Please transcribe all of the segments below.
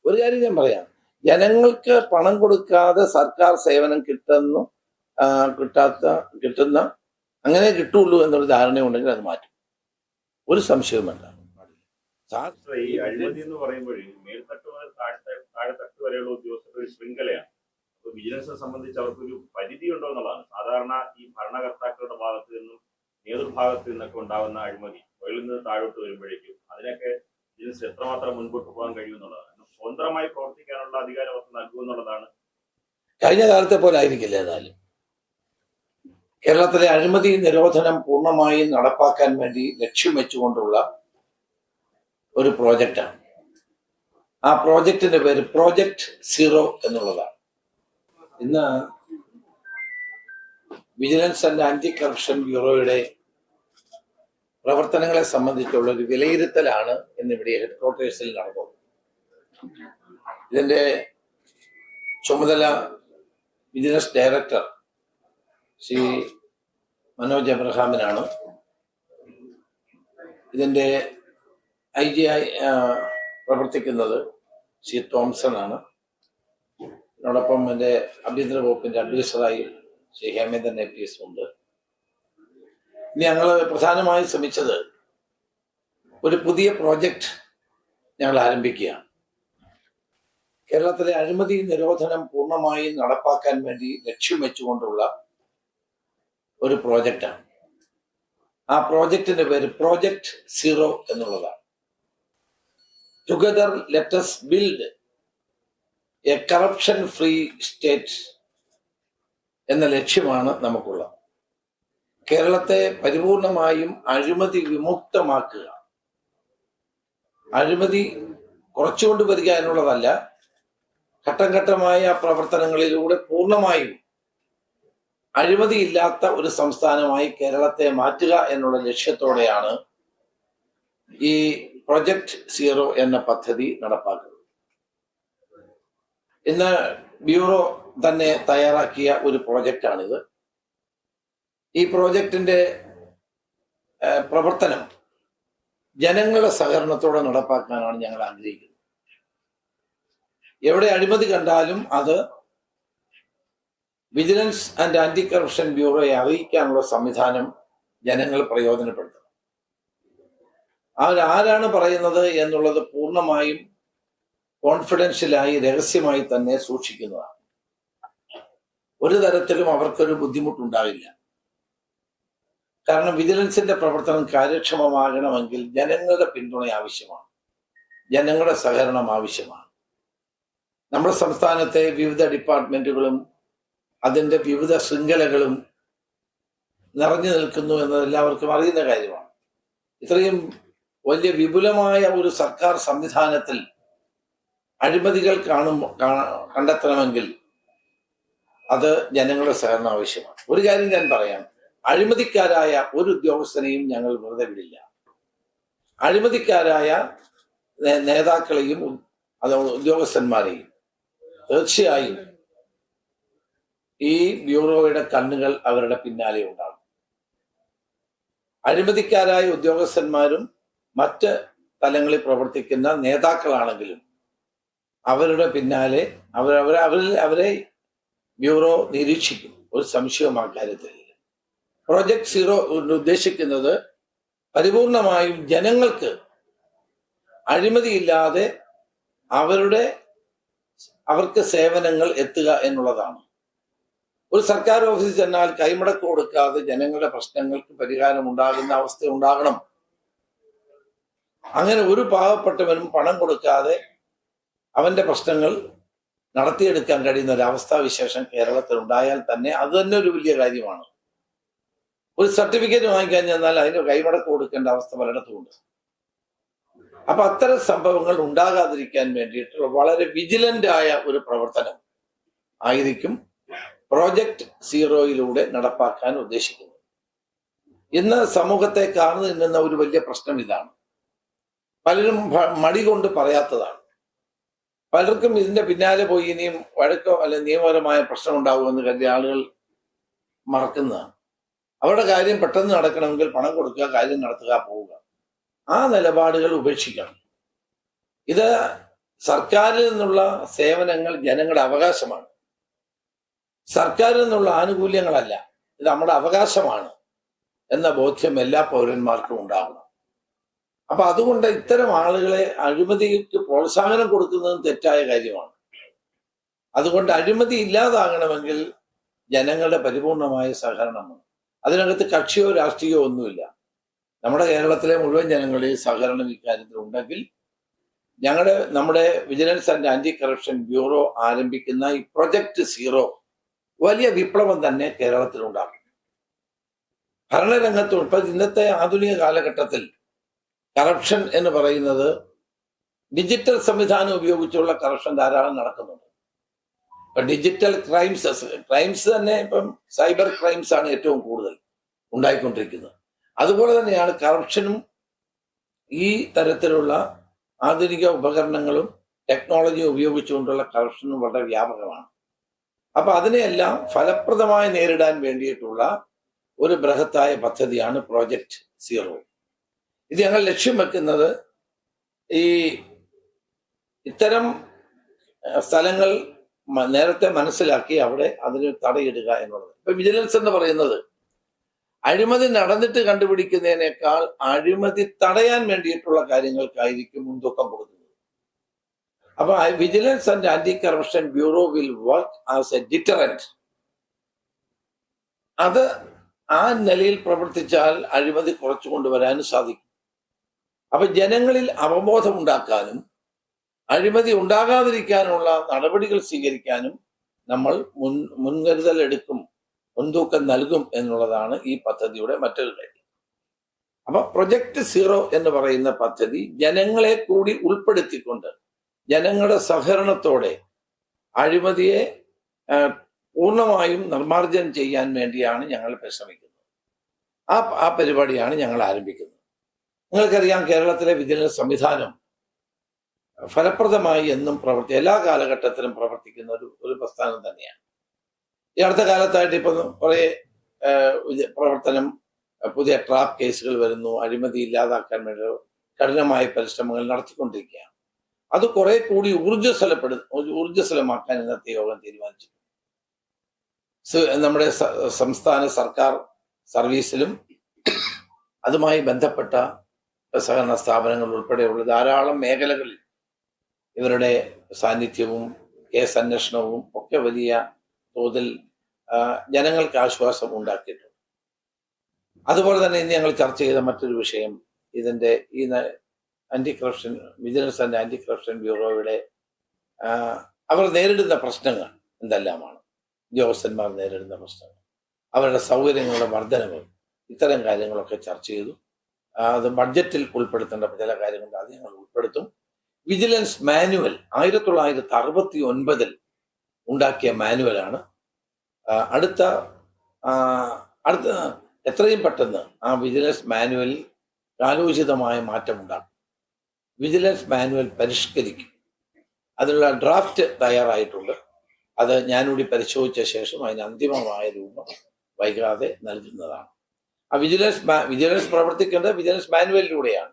ഒരു കാര്യം ഞാൻ പറയാം, ജനങ്ങൾക്ക് പണം കൊടുക്കാതെ സർക്കാർ സേവനം കിട്ടുന്ന അങ്ങനെ കിട്ടുള്ളൂ എന്നൊരു ധാരണയുണ്ടെങ്കിൽ അത് മാറ്റും. ഒരു സംശയവും വേണ്ട. ഈ അഴിമതി എന്ന് പറയുമ്പോഴേ മേൽത്തട്ട് മുതൽ താഴെത്തട്ട് വരെയുള്ള ഉദ്യോഗസ്ഥരുടെ ഒരു ശൃംഖലയാണ്. അപ്പൊ വിജിലൻസിനെ സംബന്ധിച്ച് അവർക്കൊരു പരിധി ഉണ്ടോ എന്നുള്ളതാണ്. സാധാരണ ഈ ഭരണകർത്താക്കളുടെ ഭാഗത്ത് നിന്നും നേതൃഭാഗത്ത് നിന്നൊക്കെ ഉണ്ടാകുന്ന അഴിമതി മുകളിൽ നിന്ന് താഴോട്ട് വരുമ്പോഴേക്കും അതിനൊക്കെ വിജിലൻസ് എത്രമാത്രം മുൻപോട്ട് പോകാൻ കഴിയുമെന്നുള്ളതാണ്. സ്വതന്ത്രമായി പ്രവർത്തിക്കാനുള്ള അധികാരം അവർക്ക് നൽകുമെന്നുള്ളതാണ്. കഴിഞ്ഞ കാലത്തെ പോലെ ആയിരിക്കില്ല ഏതായാലും. കേരളത്തിലെ അഴിമതി നിരോധനം പൂർണ്ണമായും നടപ്പാക്കാൻ വേണ്ടി ലക്ഷ്യം വെച്ചുകൊണ്ടുള്ള ഒരു പ്രോജക്റ്റാണ്. ആ പ്രോജക്റ്റിന്റെ പേര് പ്രോജക്റ്റ് സീറോ എന്നുള്ളതാണ്. ഇന്ന് വിജിലൻസ് ആൻഡ് ആന്റി കറപ്ഷൻ ബ്യൂറോയുടെ പ്രവർത്തനങ്ങളെ സംബന്ധിച്ചുള്ള ഒരു വിലയിരുത്തലാണ് ഇന്നിവിടെ ഹെഡ്ക്വാർട്ടേഴ്സിൽ നടന്നത്. ഇതിന്റെ ചുമതല വിജിലൻസ് ഡയറക്ടർ ശ്രീ മനോജ് എബ്രഹാമിനാണ്. ഇതിന്റെ IG പ്രവർത്തിക്കുന്നത് ശ്രീ തോംസൺ ആണ്. അതോടൊപ്പം എൻ്റെ ആഭ്യന്തര വകുപ്പിന്റെ അഡ്വൈസറായി ശ്രീ ഹേമേന്ദ്രൻ APS ഉണ്ട്. ഇനി ഞങ്ങൾ പ്രധാനമായും ശ്രമിച്ചത് ഒരു പുതിയ പ്രോജക്റ്റ് ഞങ്ങൾ ആരംഭിക്കുകയാണ്. കേരളത്തിലെ അഴിമതി നിരോധനം പൂർണ്ണമായും നടപ്പാക്കാൻ വേണ്ടി ലക്ഷ്യം വെച്ചുകൊണ്ടുള്ള ഒരു പ്രോജക്റ്റാണ്. ആ പ്രോജക്റ്റിന്റെ പേര് പ്രോജക്റ്റ് സീറോ എന്നുള്ളതാണ്. Together let us build A corruption free state എന്ന ലക്ഷ്യമാണ് നമുക്കുള്ളത്. കേരളത്തെ പരിപൂർണമായും അഴിമതി വിമുക്തമാക്കുക. അഴിമതി കുറച്ചുകൊണ്ട് വരിക എന്നുള്ളതല്ല, ഘട്ടം ഘട്ടമായ പ്രവർത്തനങ്ങളിലൂടെ പൂർണ്ണമായും അഴിമതിയില്ലാത്ത ഒരു സംസ്ഥാനമായി കേരളത്തെ മാറ്റുക എന്നുള്ള ലക്ഷ്യത്തോടെയാണ് ഈ പ്രൊജക്ട് സീറോ എന്ന പദ്ധതി നടപ്പാക്കുന്നത്. ഇന്ന് ബ്യൂറോ തന്നെ തയ്യാറാക്കിയ ഒരു പ്രോജക്റ്റാണിത്. ഈ പ്രോജക്റ്റിന്റെ പ്രവർത്തനം ജനങ്ങളുടെ സഹകരണത്തോടെ നടപ്പാക്കാനാണ് ഞങ്ങൾ ആഗ്രഹിക്കുന്നത്. എവിടെ അഴിമതി കണ്ടാലും അത് വിജിലൻസ് ആൻഡ് ആന്റി കറപ്ഷൻ ബ്യൂറോയെ അറിയിക്കാനുള്ള സംവിധാനം ജനങ്ങൾ പ്രയോജനപ്പെടുത്തണം. അവരാരാണ് പറയുന്നത് എന്നുള്ളത് പൂർണ്ണമായും കോൺഫിഡൻഷ്യലായി രഹസ്യമായി തന്നെ സൂക്ഷിക്കുന്നതാണ്. ഒരു തരത്തിലും അവർക്കൊരു ബുദ്ധിമുട്ടുണ്ടാവില്ല. കാരണം വിജിലൻസിന്റെ പ്രവർത്തനം കാര്യക്ഷമമാകണമെങ്കിൽ ജനങ്ങളുടെ പിന്തുണ ആവശ്യമാണ്, ജനങ്ങളുടെ സഹകരണം ആവശ്യമാണ്. നമ്മുടെ സംസ്ഥാനത്തെ വിവിധ ഡിപ്പാർട്ട്മെന്റുകളും അതിന്റെ വിവിധ ശൃംഖലകളും നിറഞ്ഞു നിൽക്കുന്നു എന്നത് എല്ലാവർക്കും അറിയുന്ന കാര്യമാണ്. ഇത്രയും വലിയ വിപുലമായ ഒരു സർക്കാർ സംവിധാനത്തിൽ അഴിമതികൾ കണ്ടെത്തണമെങ്കിൽ അത് ജനങ്ങളുടെ സഹകരണം ആവശ്യമാണ്. ഒരു കാര്യം ഞാൻ പറയാം, അഴിമതിക്കാരായ ഒരു ഉദ്യോഗസ്ഥനെയും ഞങ്ങൾ വെറുതെ വിടില്ല. അഴിമതിക്കാരായ നേതാക്കളെയും അത് ഉദ്യോഗസ്ഥന്മാരെയും തീർച്ചയായും ഈ ബ്യൂറോയുടെ കണ്ണുകൾ അവരുടെ പിന്നാലെ ഉണ്ടാകും. അഴിമതിക്കാരായ ഉദ്യോഗസ്ഥന്മാരും മറ്റ് തലങ്ങളിൽ പ്രവർത്തിക്കുന്ന നേതാക്കളാണെങ്കിലും അവരുടെ പിന്നാലെ അവരെ ബ്യൂറോ നിരീക്ഷിക്കും. ഒരു സംശയവും ആ കാര്യത്തിലില്ല. പ്രോജക്ട് സീറോ ഉദ്ദേശിക്കുന്നത് പരിപൂർണമായും ജനങ്ങൾക്ക് അഴിമതിയില്ലാതെ അവർക്ക് സേവനങ്ങൾ എത്തുക എന്നുള്ളതാണ്. ഒരു സർക്കാർ ഓഫീസിൽ ചെന്നാൽ കൈമടക്ക് കൊടുക്കാതെ ജനങ്ങളുടെ പ്രശ്നങ്ങൾക്ക് പരിഹാരം ഉണ്ടാകുന്ന അവസ്ഥ ഉണ്ടാകണം. അങ്ങനെ ഒരു പാവപ്പെട്ടവനും പണം കൊടുക്കാതെ അവന്റെ പ്രശ്നങ്ങൾ നടത്തിയെടുക്കാൻ കഴിയുന്ന ഒരു അവസ്ഥാവിശേഷം കേരളത്തിൽ ഉണ്ടായാൽ തന്നെ അത് തന്നെ ഒരു വലിയ കാര്യമാണ്. ഒരു സർട്ടിഫിക്കറ്റ് വാങ്ങിക്കാൻ ചെന്നാൽ അതിന് കൈമടക്ക് കൊടുക്കേണ്ട അവസ്ഥ പലയിടത്തുമുണ്ട്. അപ്പൊ അത്തരം സംഭവങ്ങൾ ഉണ്ടാകാതിരിക്കാൻ വേണ്ടിയിട്ടുള്ള വളരെ വിജിലന്റ് ആയ ഒരു പ്രവർത്തനം ആയിരിക്കും പ്രോജക്ട് സീറോയിലൂടെ നടപ്പാക്കാൻ ഉദ്ദേശിക്കുന്നത്. ഇന്ന് സമൂഹത്തെ കാർന്നു നിന്നുന്ന ഒരു വലിയ പ്രശ്നം ഇതാണ്. പലരും മടി കൊണ്ട് പറയാത്തതാണ്. പലർക്കും ഇതിന്റെ പിന്നാലെ പോയി ഇനിയും വഴക്കോ അല്ലെ നിയമപരമായ പ്രശ്നം ഉണ്ടാകുമെന്ന് കരുതിയ ആളുകൾ മറക്കുന്നതാണ്. അവരുടെ കാര്യം പെട്ടെന്ന് നടക്കണമെങ്കിൽ പണം കൊടുക്കുക, കാര്യം നടത്തുക, പോവുക. ആ നിലപാടുകൾ ഉപേക്ഷിക്കണം. ഇത് സർക്കാരിൽ നിന്നുള്ള സേവനങ്ങൾ ജനങ്ങളുടെ അവകാശമാണ്. സർക്കാരിൽ നിന്നുള്ള ആനുകൂല്യങ്ങളല്ല, ഇത് നമ്മുടെ അവകാശമാണ് എന്ന ബോധ്യം എല്ലാ പൗരന്മാർക്കും ഉണ്ടാകണം. അപ്പൊ അതുകൊണ്ട് ഇത്തരം ആളുകളെ അഴിമതിക്ക് പ്രോത്സാഹനം കൊടുക്കുന്നതും തെറ്റായ കാര്യമാണ്. അതുകൊണ്ട് അഴിമതി ഇല്ലാതാകണമെങ്കിൽ ജനങ്ങളുടെ പരിപൂർണമായ സഹകരണമാണ്. അതിനകത്ത് കക്ഷിയോ രാഷ്ട്രീയമോ ഒന്നുമില്ല. നമ്മുടെ കേരളത്തിലെ മുഴുവൻ ജനങ്ങളുടെയും സഹകരണം ഇക്കാര്യത്തിൽ ഉണ്ടെങ്കിൽ നമ്മുടെ vigilance and anti corruption bureau ആരംഭിക്കുന്ന ഈ പ്രൊജക്ട് സീറോ വലിയ വിപ്ലവം തന്നെ കേരളത്തിൽ ഉണ്ടാകും. ഭരണരംഗത്തും ഇപ്പൊ ഇന്നത്തെ ആധുനിക കാലഘട്ടത്തിൽ കറപ്ഷൻ എന്ന് പറയുന്നത് ഡിജിറ്റൽ സംവിധാനം ഉപയോഗിച്ചുള്ള കറപ്ഷൻ ധാരാളം നടക്കുന്നുണ്ട്. ഇപ്പൊ ഡിജിറ്റൽ ക്രൈംസ് തന്നെ ഇപ്പം സൈബർ ക്രൈംസ് ആണ് ഏറ്റവും കൂടുതൽ ഉണ്ടായിക്കൊണ്ടിരിക്കുന്നത്. അതുപോലെ തന്നെയാണ് കറപ്ഷനും. ഈ തരത്തിലുള്ള ആധുനിക ഉപകരണങ്ങളും ടെക്നോളജിയും ഉപയോഗിച്ചുകൊണ്ടുള്ള കറപ്ഷനും വളരെ വ്യാപകമാണ്. അപ്പൊ അതിനെയെല്ലാം ഫലപ്രദമായി നേരിടാൻ വേണ്ടിയിട്ടുള്ള ഒരു ബൃഹത്തായ പദ്ധതിയാണ് പ്രോജക്റ്റ് സീറോ. ഇത് ഞങ്ങൾ ലക്ഷ്യം വെക്കുന്നത് ഈ ഇത്തരം സ്ഥലങ്ങൾ നേരത്തെ മനസ്സിലാക്കി അവിടെ അതിന് തടയിടുക എന്നുള്ളത്. ഇപ്പൊ വിജിലൻസ് എന്ന് പറയുന്നത് അഴിമതി നടന്നിട്ട് കണ്ടുപിടിക്കുന്നതിനേക്കാൾ അഴിമതി തടയാൻ വേണ്ടിയിട്ടുള്ള കാര്യങ്ങൾക്കായിരിക്കും മുൻതൂക്കം കൊടുക്കുന്നത്. അപ്പൊ vigilance and anti corruption bureau will work as a deterrent. അത് ആ നിലയിൽ പ്രവർത്തിച്ചാൽ അഴിമതി കുറച്ചു കൊണ്ടുവരാനും സാധിക്കും. അപ്പൊ ജനങ്ങളിൽ അവബോധം ഉണ്ടാക്കാനും അഴിമതി ഉണ്ടാകാതിരിക്കാനുള്ള നടപടികൾ സ്വീകരിക്കാനും നമ്മൾ മുൻകരുതൽ എടുക്കും, മുൻതൂക്കം നൽകും എന്നുള്ളതാണ് ഈ പദ്ധതിയുടെ മറ്റൊരു കാര്യം. അപ്പൊ പ്രൊജക്ട് സീറോ എന്ന് പറയുന്ന പദ്ധതി ജനങ്ങളെ കൂടി ഉൾപ്പെടുത്തിക്കൊണ്ട് ജനങ്ങളുടെ സഹകരണത്തോടെ അഴിമതിയെ പൂർണ്ണമായും നിർമ്മാർജ്ജനം ചെയ്യാൻ വേണ്ടിയാണ് ഞങ്ങൾ പരിശ്രമിക്കുന്നത്. ആ പരിപാടിയാണ് ഞങ്ങൾ ആരംഭിക്കുന്നത്. നിങ്ങൾക്കറിയാം, കേരളത്തിലെ വിജിലൻസ് സംവിധാനം ഫലപ്രദമായി എന്നും എല്ലാ കാലഘട്ടത്തിലും പ്രവർത്തിക്കുന്ന ഒരു പ്രസ്ഥാനം തന്നെയാണ്. ഈ അടുത്ത കാലത്തായിട്ട് ഇപ്പൊ കുറെ പ്രവർത്തനം, പുതിയ ട്രാപ്പ് കേസുകൾ വരുന്നു. അഴിമതി ഇല്ലാതാക്കാൻ വേണ്ടി കഠിനമായ പരിശ്രമങ്ങൾ നടത്തിക്കൊണ്ടിരിക്കുകയാണ്. അത് കുറെ കൂടി ഊർജ്ജസ്വലമാക്കാൻ ഇന്നത്തെ യോഗം തീരുമാനിച്ചു. നമ്മുടെ സംസ്ഥാന സർക്കാർ സർവീസിലും അതുമായി ബന്ധപ്പെട്ട സഹകരണ സ്ഥാപനങ്ങൾ ഉൾപ്പെടെയുള്ള ധാരാളം മേഖലകളിൽ ഇവരുടെ സാന്നിധ്യവും കേസ് അന്വേഷണവും ഒക്കെ വലിയ തോതിൽ ജനങ്ങൾക്ക് ആശ്വാസം ഉണ്ടാക്കിയിട്ടുണ്ട്. അതുപോലെ തന്നെ ഇന്ന് ഞങ്ങൾ ചർച്ച ചെയ്ത മറ്റൊരു വിഷയം ഇതിന്റെ ഈ anti corruption vigilance and anti corruption ബ്യൂറോയുടെ അവർ നേരിടുന്ന പ്രശ്നങ്ങൾ എന്തെല്ലാമാണ്, ഉദ്യോഗസ്ഥന്മാർ നേരിടുന്ന പ്രശ്നങ്ങൾ, അവരുടെ സൗകര്യങ്ങളുടെ വർധനവ്, ഇത്തരം കാര്യങ്ങളൊക്കെ ചർച്ച ചെയ്തു. അത് ബഡ്ജറ്റിൽ ഉൾപ്പെടുത്തേണ്ട ചില കാര്യങ്ങൾ അത് ഞങ്ങൾ ഉൾപ്പെടുത്തും. വിജിലൻസ് മാനുവൽ 1969 ഉണ്ടാക്കിയ മാനുവലാണ്. അടുത്ത എത്രയും പെട്ടെന്ന് ആ വിജിലൻസ് മാനുവലിൽ കാലോചിതമായ മാറ്റമുണ്ടാകും. വിജിലൻസ് മാനുവൽ പരിഷ്കരിക്കും. അതിനുള്ള ഡ്രാഫ്റ്റ് തയ്യാറായിട്ടുണ്ട്. അത് ഞാനിവിടെ പരിശോധിച്ച ശേഷം അതിന് അന്തിമമായ രൂപം വൈകാതെ നൽകുന്നതാണ്. ആ വിജിലൻസ് പ്രവർത്തിക്കേണ്ടത് വിജിലൻസ് മാനുവലിലൂടെയാണ്.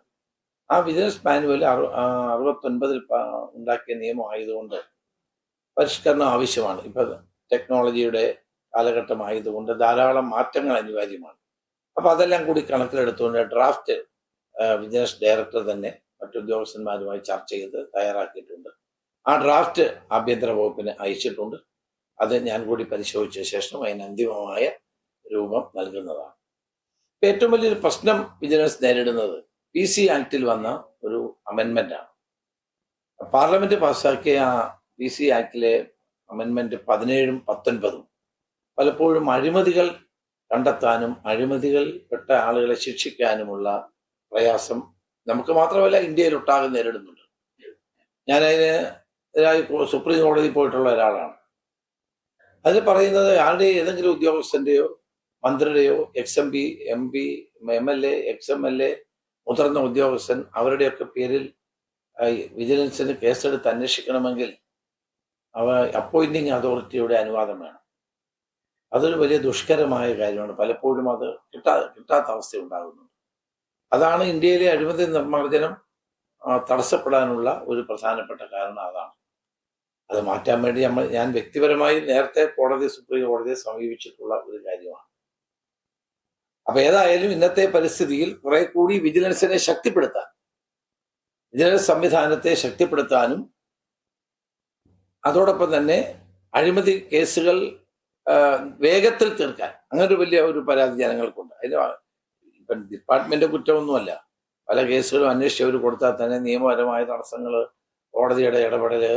ആ വിജിലൻസ് മാനുവൽ 69 ഉണ്ടാക്കിയ നിയമം ആയതുകൊണ്ട് പരിഷ്കരണം ആവശ്യമാണ്. ഇപ്പൊ ടെക്നോളജിയുടെ കാലഘട്ടമായതുകൊണ്ട് ധാരാളം മാറ്റങ്ങൾ അനിവാര്യമാണ്. അപ്പൊ അതെല്ലാം കൂടി കണക്കിലെടുത്തുകൊണ്ട് ഡ്രാഫ്റ്റ് വിജിലൻസ് ഡയറക്ടർ തന്നെ മറ്റുദ്യോഗസ്ഥന്മാരുമായി ചർച്ച ചെയ്ത് തയ്യാറാക്കിയിട്ടുണ്ട്. ആ ഡ്രാഫ്റ്റ് ആഭ്യന്തര വകുപ്പിന് അയച്ചിട്ടുണ്ട്. അത് ഞാൻ കൂടി പരിശോധിച്ച ശേഷം അതിന് അന്തിമമായ രൂപം നൽകുന്നതാണ്. ഏറ്റവും വലിയൊരു പ്രശ്നം വിജിലൻസ് നേരിടുന്നത് PC ആക്ടിൽ വന്ന ഒരു അമെൻമെന്റാണ്. പാർലമെന്റ് പാസ്സാക്കിയ PC ആക്ടിലെ അമെൻമെന്റ് 17ഉം 19ഉം പലപ്പോഴും അഴിമതികൾ കണ്ടെത്താനും അഴിമതികൾ പെട്ട ആളുകളെ ശിക്ഷിക്കാനുമുള്ള പ്രയാസം നമുക്ക് മാത്രമല്ല ഇന്ത്യയിലൊട്ടാകെ നേരിടുന്നുണ്ട്. ഞാൻ സുപ്രീം കോടതിയിൽ പോയിട്ടുള്ള ഒരാളാണ്. അതിൽ പറയുന്നത് ആരുടെ ഏതെങ്കിലും ഉദ്യോഗസ്ഥന്റെയോ മന്ത്രിയുടെയോ XMP, MP, MLA, XMLA മുതിർന്ന ഉദ്യോഗസ്ഥൻ അവരുടെയൊക്കെ പേരിൽ വിജിലൻസിന് കേസെടുത്ത് അന്വേഷിക്കണമെങ്കിൽ അപ്പോയിന്റിംഗ് അതോറിറ്റിയുടെ അനുവാദം വേണം. അതൊരു വലിയ ദുഷ്കരമായ കാര്യമാണ്. പലപ്പോഴും അത് കിട്ടാത്ത അവസ്ഥ ഉണ്ടാകുന്നുണ്ട്. അതാണ് ഇന്ത്യയിലെ അഴിമതി നിർമ്മാർജ്ജനം തടസ്സപ്പെടാനുള്ള ഒരു പ്രധാനപ്പെട്ട കാരണം അതാണ്. അത് മാറ്റാൻ വേണ്ടി ഞാൻ വ്യക്തിപരമായി നേരത്തെ സുപ്രീം കോടതിയെ സമീപിച്ചിട്ടുള്ള ഒരു കാര്യമാണ്. അപ്പൊ ഏതായാലും ഇന്നത്തെ പരിസ്ഥിതിയിൽ കുറെ കൂടി വിജിലൻസിനെ ശക്തിപ്പെടുത്താൻ, വിജിലൻസ് സംവിധാനത്തെ ശക്തിപ്പെടുത്താനും അതോടൊപ്പം തന്നെ അഴിമതി കേസുകൾ വേഗത്തിൽ തീർക്കാൻ അങ്ങനെ ഒരു വലിയ ഒരു പരാതി ജനങ്ങൾക്കുണ്ട്. അതിന് ഇപ്പം ഡിപ്പാർട്ട്മെന്റ് കുറ്റമൊന്നുമല്ല. പല കേസുകളും അന്വേഷിച്ചവർ കൊടുത്താൽ തന്നെ നിയമപരമായ തടസ്സങ്ങൾ, കോടതിയുടെ ഇടപെടല്,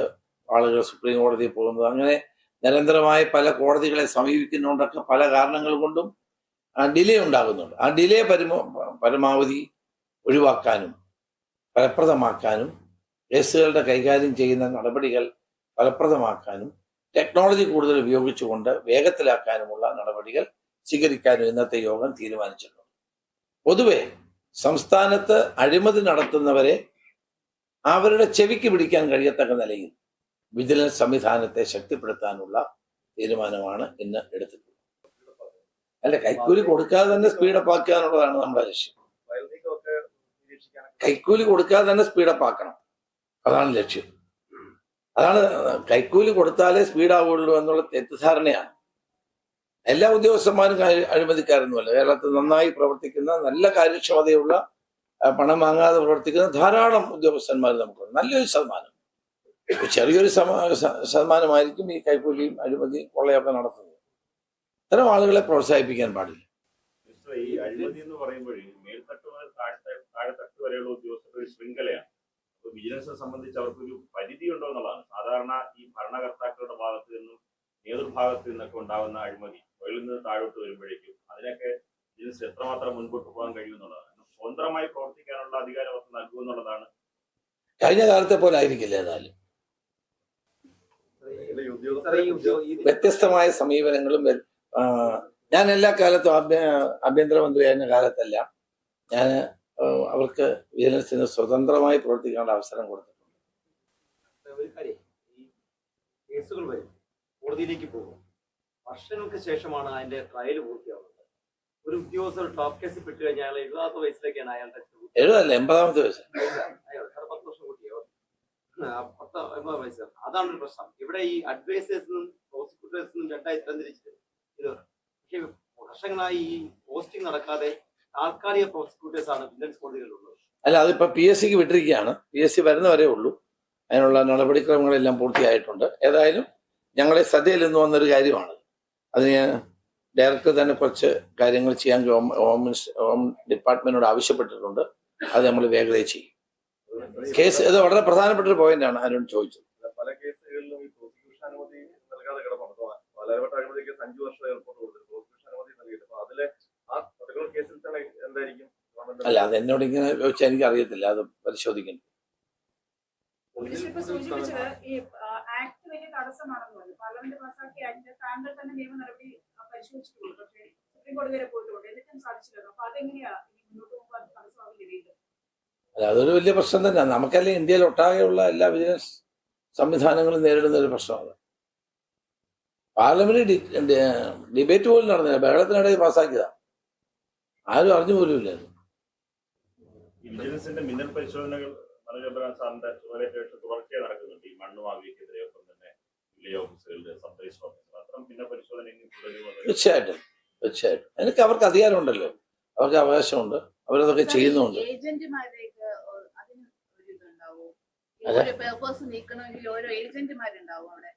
ആളുകൾ സുപ്രീം കോടതിയിൽ പോകുന്നത്, അങ്ങനെ നിരന്തരമായ പല കോടതികളെ സമീപിക്കുന്നതുകൊണ്ടൊക്കെ പല കാരണങ്ങൾ കൊണ്ടും ഡിലേ ഉണ്ടാകുന്നുണ്ട്. ആ ഡിലേ പരമാവധി ഒഴിവാക്കാനും ഫലപ്രദമാക്കാനും കേസുകളുടെ കൈകാര്യം ചെയ്യുന്ന നടപടികൾ ഫലപ്രദമാക്കാനും ടെക്നോളജി കൂടുതൽ ഉപയോഗിച്ചുകൊണ്ട് വേഗത്തിലാക്കാനുമുള്ള നടപടികൾ സ്വീകരിക്കാനും ഇന്നത്തെ യോഗം തീരുമാനിച്ചിട്ടുണ്ട്. പൊതുവെ സംസ്ഥാനത്ത് അഴിമതി നടത്തുന്നവരെ അവരുടെ ചെവിക്ക് പിടിക്കാൻ കഴിയത്തക്ക നിലയിൽ വിജിലൻസ് സംവിധാനത്തെ ശക്തിപ്പെടുത്താനുള്ള തീരുമാനമാണ് ഇന്ന് എടുത്തിട്ടുള്ളത്. അല്ല, കൈക്കൂലി കൊടുക്കാതെ തന്നെ സ്പീഡപ്പ് ആക്കുക എന്നുള്ളതാണ് നമ്മുടെ ലക്ഷ്യം. കൈക്കൂലി കൊടുക്കാതെ തന്നെ സ്പീഡപ്പ് ആക്കണം, അതാണ് ലക്ഷ്യം. അതാണ്, കൈക്കൂലി കൊടുത്താലേ സ്പീഡാവുള്ളൂ എന്നുള്ള തെറ്റിദ്ധാരണയാണ്. എല്ലാ ഉദ്യോഗസ്ഥന്മാരും അഴിമതിക്കാരൊന്നുമല്ല. കേരളത്തിൽ നന്നായി പ്രവർത്തിക്കുന്ന, നല്ല കാര്യക്ഷമതയുള്ള, പണം വാങ്ങാതെ പ്രവർത്തിക്കുന്ന ധാരാളം ഉദ്യോഗസ്ഥന്മാർ നമുക്കുണ്ട്. നല്ലൊരു ശതമാനം, ചെറിയൊരു ശതമാനമായിരിക്കും ഈ കൈക്കൂലിയും അഴിമതിയും കൊള്ളയൊക്കെ നടത്തുന്നത്. ഇത്തരം ആളുകളെ പ്രോത്സാഹിപ്പിക്കാൻ പാടില്ല. ഈ അഴിമതി എന്ന് പറയുമ്പോഴേ മേൽത്തട്ട് മുതൽ താഴെത്തട്ട് വരെയുള്ള ഉദ്യോഗസ്ഥരുടെ ഒരു ശൃംഖലയാണ്. അപ്പൊ വിജിലൻസിനെ സംബന്ധിച്ച് അവർക്കൊരു പരിധി ഉണ്ടോ എന്നുള്ളതാണ്. സാധാരണ ഈ ഭരണകർത്താക്കളുടെ ഭാഗത്ത് നിന്നും നേതൃഭാഗത്ത് നിന്നൊക്കെ ഉണ്ടാകുന്ന അഴിമതി മുകളിൽ നിന്ന് താഴോട്ട് വരുമ്പോഴേക്കും അതിനൊക്കെ വിജിലൻസ് എത്രമാത്രം മുൻപോട്ട് പോകാൻ കഴിയുമെന്നുള്ളതാണ്. സ്വതന്ത്രമായി പ്രവർത്തിക്കാനുള്ള അധികാരം അവർക്ക് നൽകുമെന്നുള്ളതാണ്. കഴിഞ്ഞ കാലത്തെ പോലെ ആയിരിക്കില്ല. ഏതായാലും വ്യത്യസ്തമായ സമീപനങ്ങളും ഞാൻ എല്ലാ കാലത്തും ആഭ്യന്തരമന്ത്രിയായിരുന്ന കാലത്തെല്ലാം ഞാൻ അവർക്ക് വിജിലൻസിന് സ്വതന്ത്രമായി പ്രവർത്തിക്കാനുള്ള അവസരം കൊടുത്തിട്ടുണ്ട്. ഒരു കാര്യം, ഈ കേസുകൾ വരും, കോടതിയിലേക്ക് പോകും, വർഷങ്ങൾക്ക് ശേഷമാണ് അതിന്റെ ട്രയൽ പൂർത്തിയാവുന്നത്. ഒരു ഉദ്യോഗസ്ഥർ ടോപ്പ് കേസിൽ പെട്ട് കഴിഞ്ഞാൽ 70 വയസ്സിലേക്കാണ് അയാളുടെ 80ാമത്തെ വയസ്സ് 10 വർഷം കൂട്ടിയോ, 10-80 വയസ്സ്. അതാണ് ഒരു പ്രശ്നം. ഇവിടെ ഈ അഡ്വൈസേഴ്സിനും പ്രോസിക്യൂട്ടേഴ്സിനും രണ്ടായി തരംതിരിച്ചിട്ട് ഇത്. പക്ഷേ വർഷങ്ങളായി ഈ പോസ്റ്റിംഗ് നടക്കാതെ താൽക്കാലിക പ്രോസിക്യൂട്ടേഴ്സ് ആണ് വിജിലൻസ് കോടതികളിലുള്ളത്. അല്ല, അതിപ്പോ PSCക്ക് വിട്ടിരിക്കുകയാണ്. PSC വരുന്നവരേ ഉള്ളൂ. അതിനുള്ള നടപടിക്രമങ്ങളെല്ലാം പൂർത്തിയായിട്ടുണ്ട്. ഏതായാലും ഞങ്ങളെ ശ്രദ്ധയിൽ നിന്ന് വന്നൊരു കാര്യമാണ്. അതിന് ഡയറക്ടർ തന്നെ കുറച്ച് കാര്യങ്ങൾ ചെയ്യാൻ ഹോം ഡിപ്പാർട്ട്മെന്റിനോട് ആവശ്യപ്പെട്ടിട്ടുണ്ട്. അത് നമ്മൾ വേഗത ചെയ്യും. കേസ് ഇത് വളരെ പ്രധാനപ്പെട്ട ഒരു പോയിന്റാണ് അരുൺ ചോദിച്ചത്. പല കേസുകളിലും ഈ പ്രോസിക്യൂഷൻ അനുമതി നൽകാതെ കിടപ്പുണ്ട്. പാലാരിവട്ട അഴിമതിക്ക് 5 വർഷം റിപ്പോർട്ട് കൊടുത്തിട്ട് പ്രോസിക്യൂഷൻ അനുമതി നൽകിയിട്ട് അപ്പൊ അതിലെ ആ പർട്ടിക്കുലർ കേസിൽ തന്നെ എന്തായിരിക്കും? അല്ല, അത് എന്നോട് ഇങ്ങനെ ചോദിച്ചാൽ എനിക്ക് അറിയത്തില്ല. അത് പരിശോധിക്കണം. സൂചിപ്പിച്ചത് ഈ ആക്ട് വലിയ തടസ്സമാണെന്ന് പറഞ്ഞു. പാർലമെന്റ് പാസാക്കിയ ആക്ട് താങ്കൾ തന്നെ നിയമ നടപടി പരിശോധിച്ചിട്ടുള്ളൂ. പക്ഷേ സുപ്രീം കോടതി വരെ പോയിട്ടുണ്ട്, എന്നിട്ടും സാധിച്ചില്ലല്ലോ. അപ്പൊ അതെങ്ങനെയാ മുന്നോട്ട് പോകുമ്പോൾ അത് തടസ്സമാകില്ല? അല്ല, അതൊരു വലിയ പ്രശ്നം തന്നെയാണ്. നമുക്കല്ലേ ഇന്ത്യയിൽ ഒട്ടാകെയുള്ള എല്ലാ വിജിലൻസ് സംവിധാനങ്ങളും നേരിടുന്ന ഒരു പ്രശ്നമാണ്. പാർലമെന്റ് ഡിബേറ്റ് പോലും നടന്നില്ല, ബഹളത്തിനിടയിൽ പാസ്സാക്കിയതാണ്. ആരും അറിഞ്ഞു പോലുമില്ല. ഈ വിജിലൻസിന്റെ മിന്നൽ പരിശോധനകൾ മനോജ് സാറിന്റെ ചുമതലയ്ക്ക് തുടർച്ചയായി നടക്കുന്നുണ്ട്. ഈ മണ്ണ് മാഫിയക്കെതിരെ, ഒപ്പം തന്നെ വില്ലേജ് ഓഫീസുകളുടെ, സബ് രജിസ്റ്റർ ഓഫീസർ, അത്തരം പിന്നെ പരിശോധന തീർച്ചയായിട്ടും എനിക്ക് അവർക്ക് അധികാരമുണ്ടല്ലോ, അവർക്ക് അവകാശമുണ്ട്, അവരതൊക്കെ ചെയ്യുന്നുണ്ട്. ഓരോ ഏജന്റുമാരുണ്ടാവും അവിടെ.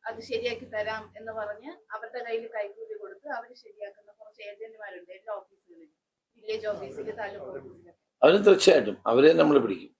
അത് ശരിയാക്കി തരാം എന്ന് പറഞ്ഞ് അവരുടെ കയ്യിൽ കൈക്കൂലി കൊടുത്ത് അവർ ശരിയാക്കുന്ന കുറച്ച് ഏജന്റുമാരുണ്ട് എല്ലാ ഓഫീസുകളിലും, വില്ലേജ് ഓഫീസിൽ, താലൂക്ക് ഓഫീസിൽ. അവരും തീർച്ചയായിട്ടും അവരെ നമ്മൾ പിടിക്കും.